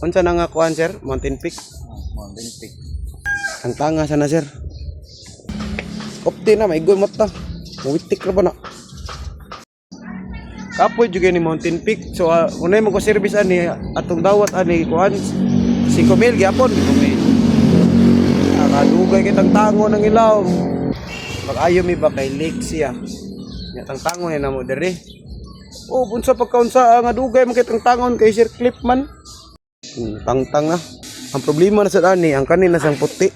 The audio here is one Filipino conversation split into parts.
Unsa na nga kuan sir? Mountain Peak. Mountain Peak. Ang tanga sana sir. Opti na maigoy mata. Muwitik ra ba na? Kapoy juga ni Mountain Peak. So unay mo ko service ani atong dawat ani kuan 5,000 gyapon. 5,000. Nakadugay kitang tango ng ilaw. Pag-ayo mi ba kay Lake siya. Nya tang tango ni namo diri. Oh, bunsa pagkaunsa nga dugay man kitang tangon kay Sir Clip man. Tang-tang na. Ang problema na sa ani, ang kanina sang puti.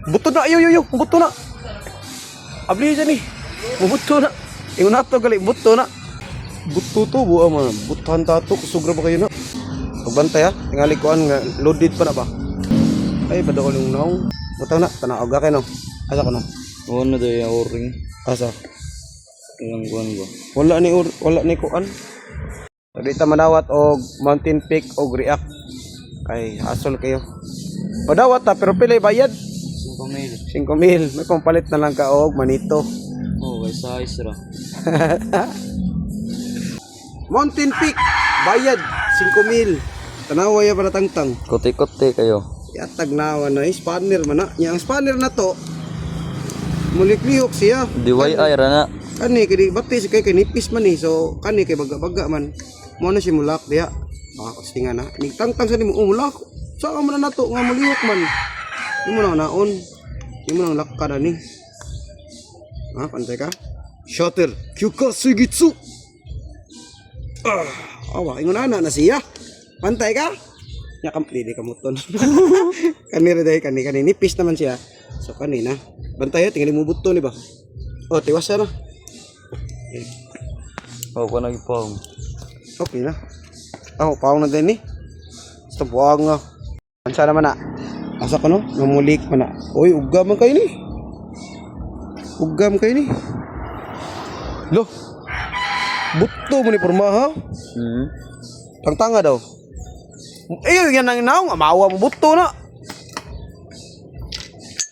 Buto na, ayo, buto na. Abli dyan buto na. Ingon na to gali, buto na. Buto to, buha man. Butuhan tato, kusugra ba kayo na? Pagbantay ha, tingali ko nga, loaded pa na ba? Ay, badaol yung naong. Buto na, tanaog ka kayo no? Asa ko no? Ano daw yung o-ring? Asa? Yung kuhan ba? Wala ni kuan. Dito manawat og Mountain Peak og React. Kay asol kayo. Padawat ta pero pila bayad? 5,000. 5,000. May pampalit na lang ka og manito. Oh, kay size ra. Mountain Peak bayad 5,000. Tanawa ya para tangtang. Kote-kote kayo. Yatag nawa na spanner man na. Nya ang spanner na to muliklihok siya. DIY ra na. Kani kay bati si kay nipis man ni. So kani kay baga-baga man. Mo na si mulak diha. Makakastingan na. Nigtangtang sa nimo mulak. Sa man na to nga mulihok man. Di mo na naon. Di mo nang lakka na ni. Ha, pantay ka? Shutter. Kyuka Sugitsu. Awa, ingon na siya. Pantay ka? Nya kamplili ka muton. Kanira dai kani nipis naman siya. So kanina. Bantay tinggali mo buto ni ba? Oh, tiwas na. Oh, ko nagipong. Okay na. Oh, paong na din ni. Basta buwag nga. Ansa naman na? Asa ko no? Namulik man na. Uy, ugam man kayo ni. Ugam kayo ni. Loh. Buto mo ni porma ha? Tangtanga daw. Eh, yan ang naong. Amawa mo buto na.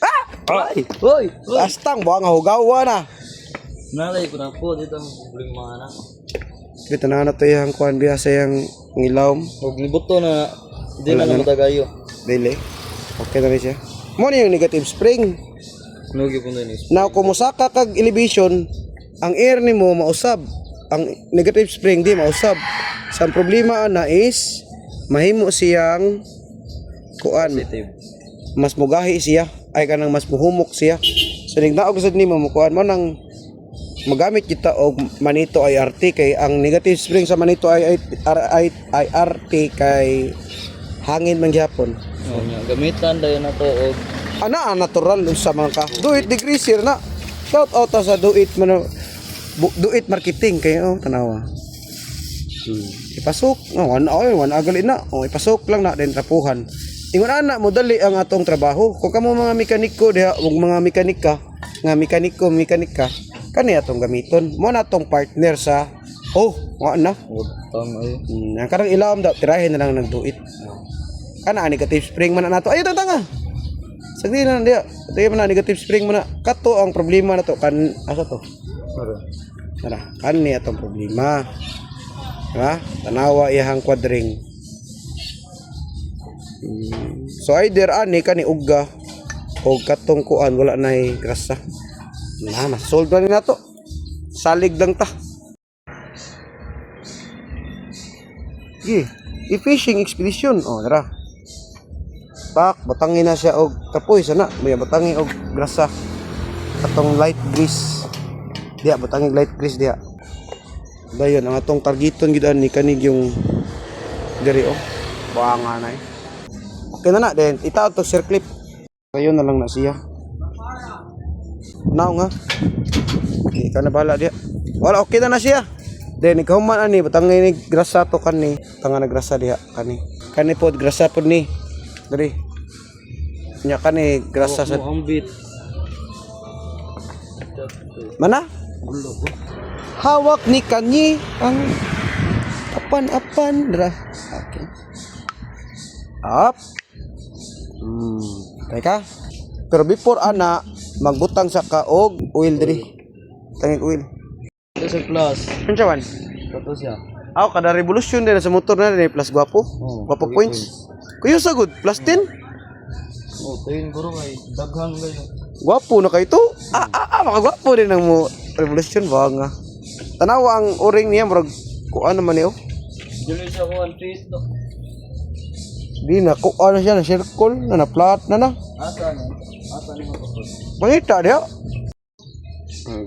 Ah! Ay! Hoy! Astang, buwag nga hugawa na. Nalay ko na po dito ang problema na. Dito na to yung kuhan biya sa yung ngilawm. Huwag libuto na hindi na matagayo. Dili. Okay na rin siya. Mo na yung negative spring. Nugi po na inis. Now, kung musaka kag elevation, ang air ni mo mausab. Ang negative spring di mausab. Sa problema na is, mahimo siyang kuan. Mas mugahi siya. Ay kanang mas muhumok siya. So, nignaog sa ni mo kuan mo nang magamit kita og manito ay RT kay ang negative spring sa manito ay RT kay hangin man gyapon. Oh, gamitan dayon na to og Ana natural sa mga ka. Do it degrees here na. Shout out sa do it marketing kay tanawa. Ipasok, one agali na. Ipasok lang na din trapuhan. Ingon ana mo dali ang atong trabaho. Kung kamo mga mekaniko diha, ug mga mekanika kani atong gamiton. Mo na atong partner sa wa na. utang ay. Ang karang ilawom daw tirahin na lang nagduit. Kana negative spring man na nato. Ay tanga. Sagdi na diya. Tayo man na negative spring man na. Kato ang problema na to kan asa to. Tara, kani atong problema. Ha? Tanawa iyang kwadring. So either ani kani ugga o katong kuan wala nay grasa. Na solve na to. Salig lang ta. I-fishing expedition. Tara. Tak, batangin na siya og kapoy sana. May batangin og grasa. Katong light grease. Diya batangin light grease diya. Dayon ang atong targeton gid ani kanig yung diri Buanga na Okay na then itaw to Sir Clip. Kayo na lang na siya. Now nga. Di ka na bala diya. Wala okay na siya. Then ikaw man ani batangin ni grasa to kani. Tanga na grasa diya kani. Kani pod grasa pod ni. Diri. Nya kani grasa sa ambit. mana? Hawak ni kanyi ang apan-apan dra. Okay. Up. Teka. Pero before ana magbutang sa kaog oil diri. Tangig oil. Ito sa class. Unsa man? Ito siya. Ako kada revolution din sa motor na din plus gwapo. Oh, Gwapo points. Kuya sa good plus 10. Oh, tayo guro kay daghang gayo. Gwapo na kay to. Makagwapo din ang mo revolution ba nga. Tanawa ang o-ring niya murag kuan naman niyo. Dili siya ko ang tweet to. Di na kuan na siya na circle na flat na. Asa ni? Asa ni mo to? Mangita dia.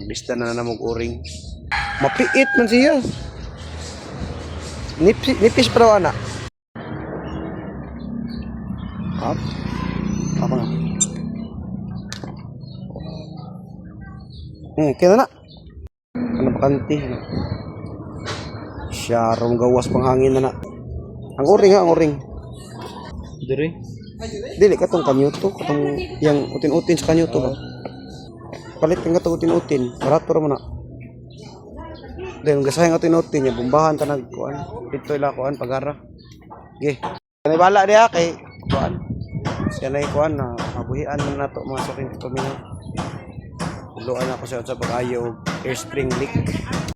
Bista na namog o-ring. Mapiit man siya. Nipis pa daw ana. Up. Apa na? Kaya na. Ano ba kanti? Syarong gawas panghangin na na. Ang o-ring. Dire. Dili katong kanyuto, katong yang utin-utin sa kanyuto ba. Palit nga katong utin-utin, barato ra man na. Then gasahay nga utin-utin ya bombahan tanag kuan. Dito ila kuan pagara. Ge. Kanay bala diha kay kuan. Siya na kuan na mabuhian na nato mga sakin pamilya. Luan ako sa pag-ayo air spring leak.